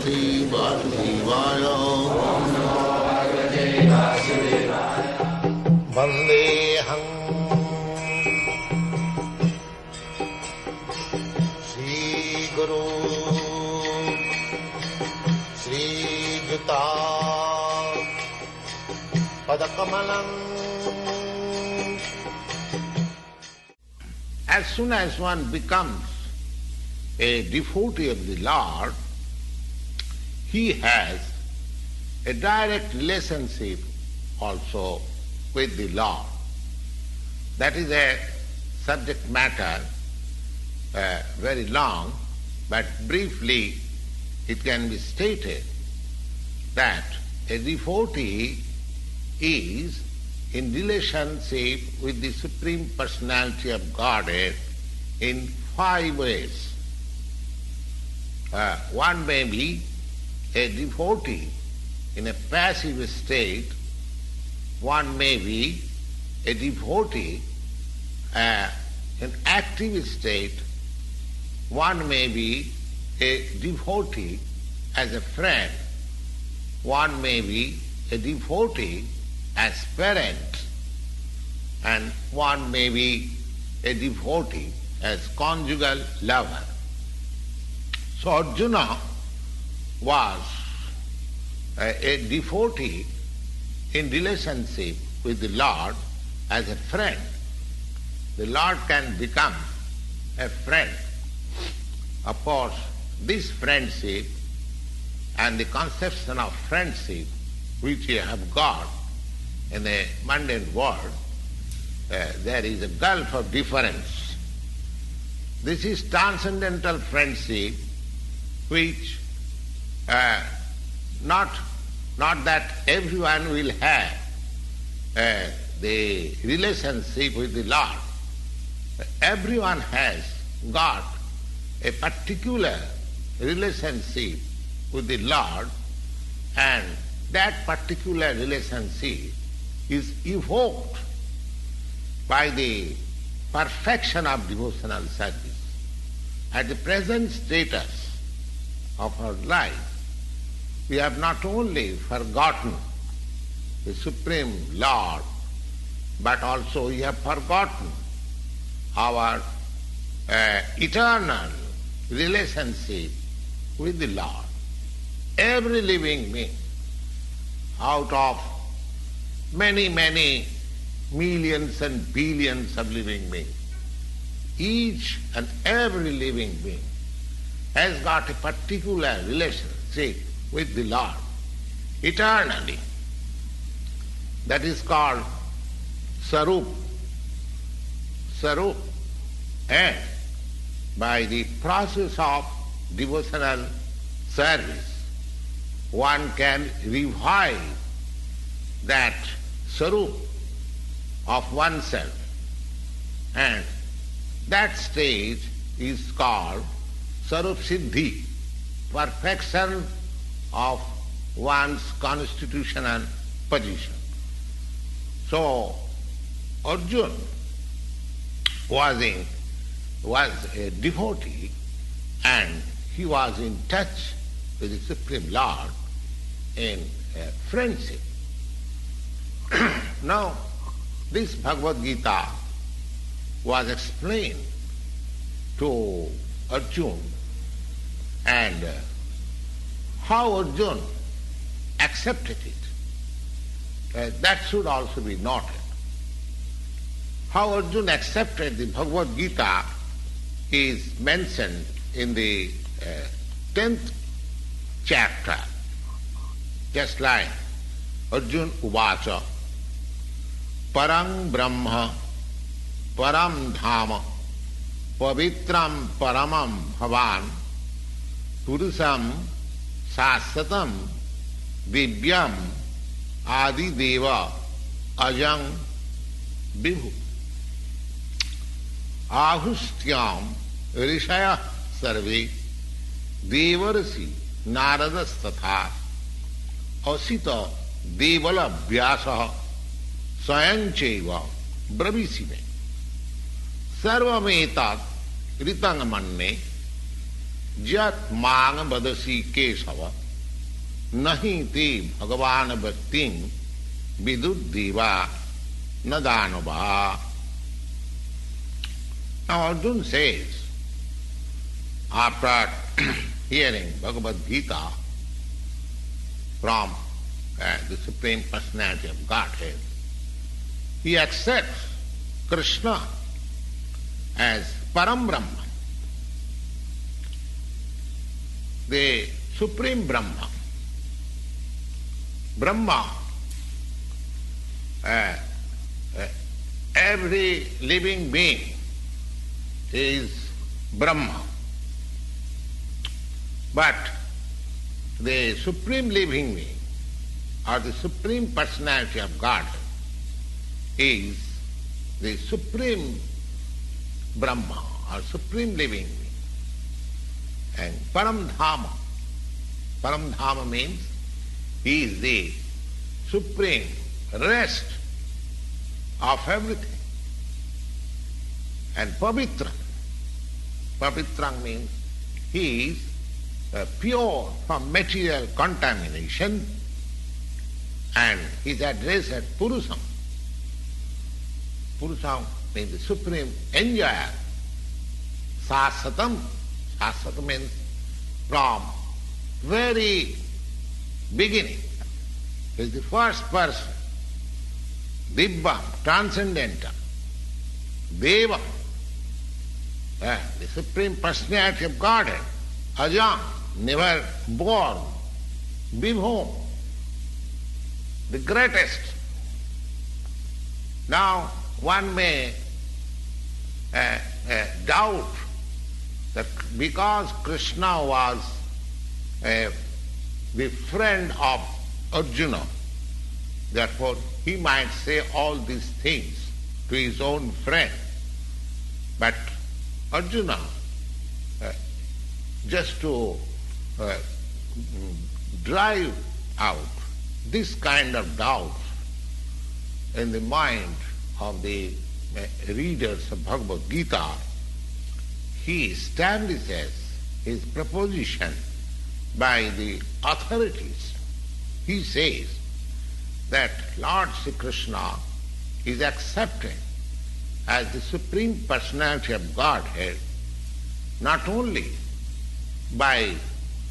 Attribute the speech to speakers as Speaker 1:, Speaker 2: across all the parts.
Speaker 1: Parvati Vasudevaya. Vandeham Shri Guru Shri Juta Padakamalam. As soon as one becomes a devotee of the Lord, he has a direct relationship also with the Lord. That is a subject matter, very long, but briefly it can be stated that a devotee is in relationship with the Supreme Personality of Godhead in 5 ways. One may be a devotee in a passive state, one may be a devotee in active state, one may be a devotee as a friend, one may be a devotee as parent, and one may be a devotee as conjugal lover. So Arjuna was a devotee in relationship with the Lord as a friend. The Lord can become a friend. Of course, this friendship and the conception of friendship which you have got in the mundane world, there is a gulf of difference. This is transcendental friendship which not that everyone will have the relationship with the Lord. Everyone has got a particular relationship with the Lord, and that particular relationship is evoked by the perfection of devotional service. At the present status of our life, we have not only forgotten the Supreme Lord, but also we have forgotten our eternal relationship with the Lord. Every living being, out of many, many millions and billions of living beings, each and every living being has got a particular relationship with the Lord eternally. That is called Sarup. Sarup. And by the process of devotional service, one can revive that Sarup of oneself, and that stage is called Sarup Siddhi, perfection of one's constitutional position. So Arjuna was a devotee, and he was in touch with the Supreme Lord in friendship. Now, this Bhagavad Gita was explained to Arjuna, and how Arjuna accepted it, that should also be noted. How Arjuna accepted the Bhagavad Gita is mentioned in the 10th chapter, just like Arjuna Uvacha, Parang Brahma, Param Dhama, Pavitram Paramam Bhavan, Purusam Sasatam, Divyam Adi Deva Ajang Vibhu. Ahustyam Rishaya Sarve Devarasi Naradas Asita Devala Vyasa Sayancheva Bravisime Sarvametat Ritangamanne Jat mang vadasi kesava nahi te bhagavan bhaktin viduddeva nadanava. Now Arjuna says, after hearing Bhagavad Gita from the Supreme Personality of Godhead, he accepts Krishna as Param Brahman, the Supreme Brahma. Brahma, every living being is Brahma. But the Supreme Living Being, or the Supreme Personality of God, is the Supreme Brahma, or Supreme Living Being. And Paramdhama. Paramdhama means he is the supreme rest of everything. And Pavitra. Pavitra means he is pure from material contamination, and is addressed as Purusam. Purusam means the supreme enjoyer. Sasatam. Sasatam means from very beginning. He is the first person. Dibbam, transcendental. Deva, the Supreme Personality of Godhead. Ajam, never born. Vibhom, the greatest. Now one may doubt that because Krishna was the friend of Arjuna, therefore he might say all these things to his own friend. But Arjuna, just to drive out this kind of doubt in the mind of the readers of Bhagavad Gita, he establishes his proposition by the authorities. He says that Lord Sri Krishna is accepted as the Supreme Personality of Godhead not only by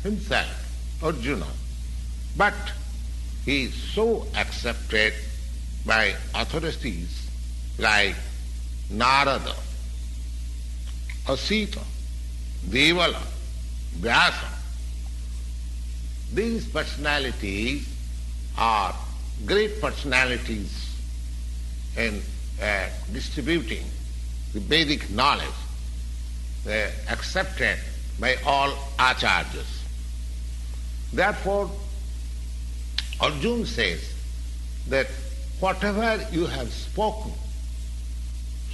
Speaker 1: himself, Arjuna, but he is so accepted by authorities like Narada, Asita, Devala, Vyasa. These personalities are great personalities in distributing the Vedic knowledge, accepted by all acharyas. Therefore, Arjuna says that whatever you have spoken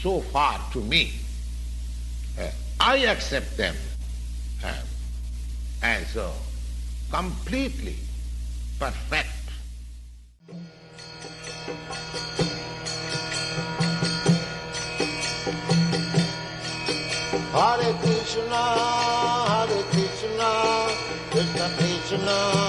Speaker 1: so far to me, I accept them as completely perfect. Hare Krishna, Krishna Krishna,